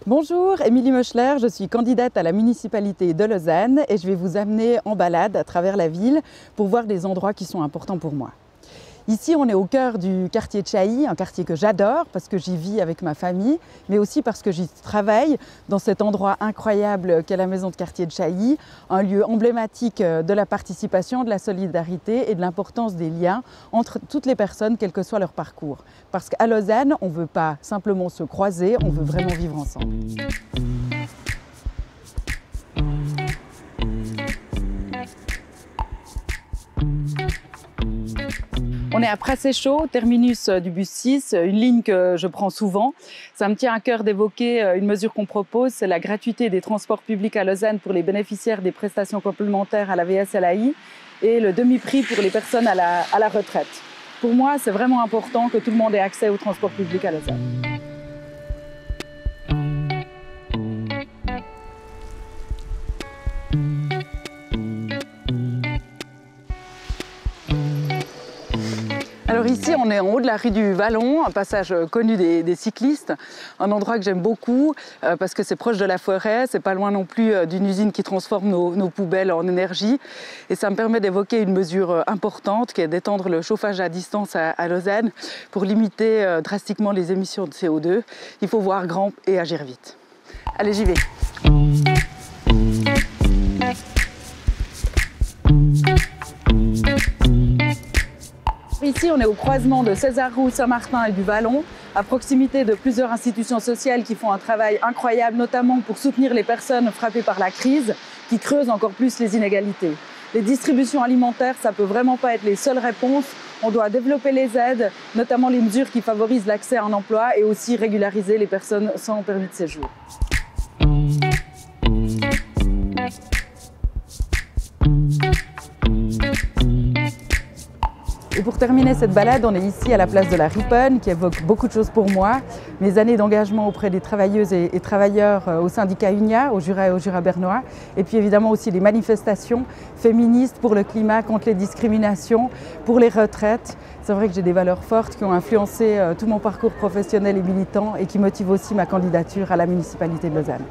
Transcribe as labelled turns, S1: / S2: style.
S1: Bonjour, Émilie Moschler, je suis candidate à la municipalité de Lausanne et je vais vous amener en balade à travers la ville pour voir des endroits qui sont importants pour moi. Ici, on est au cœur du quartier de Chailly, un quartier que j'adore parce que j'y vis avec ma famille, mais aussi parce que j'y travaille dans cet endroit incroyable qu'est la maison de quartier de Chailly, un lieu emblématique de la participation, de la solidarité et de l'importance des liens entre toutes les personnes, quel que soit leur parcours. Parce qu'à Lausanne, on ne veut pas simplement se croiser, on veut vraiment vivre ensemble. On est à Pracéchaud, terminus du bus 6, une ligne que je prends souvent. Ça me tient à cœur d'évoquer une mesure qu'on propose, c'est la gratuité des transports publics à Lausanne pour les bénéficiaires des prestations complémentaires à la VSLAI et le demi-prix pour les personnes à la retraite. Pour moi, c'est vraiment important que tout le monde ait accès aux transports publics à Lausanne. Alors ici, on est en haut de la rue du Vallon, un passage connu des cyclistes, un endroit que j'aime beaucoup parce que c'est proche de la forêt, c'est pas loin non plus d'une usine qui transforme nos poubelles en énergie et ça me permet d'évoquer une mesure importante qui est d'étendre le chauffage à distance à Lausanne pour limiter drastiquement les émissions de CO2. Il faut voir grand et agir vite. Allez, j'y vais. Ici, on est au croisement de César-Roux, Saint-Martin et du Vallon, à proximité de plusieurs institutions sociales qui font un travail incroyable, notamment pour soutenir les personnes frappées par la crise, qui creusent encore plus les inégalités. Les distributions alimentaires, ça ne peut vraiment pas être les seules réponses. On doit développer les aides, notamment les mesures qui favorisent l'accès à un emploi et aussi régulariser les personnes sans permis de séjour. Et pour terminer cette balade, on est ici à la place de la Riponne, qui évoque beaucoup de choses pour moi. Mes années d'engagement auprès des travailleuses et travailleurs au syndicat UNIA, au Jura et au Jura bernois. Et puis évidemment aussi les manifestations féministes pour le climat, contre les discriminations, pour les retraites. C'est vrai que j'ai des valeurs fortes qui ont influencé tout mon parcours professionnel et militant et qui motivent aussi ma candidature à la municipalité de Lausanne.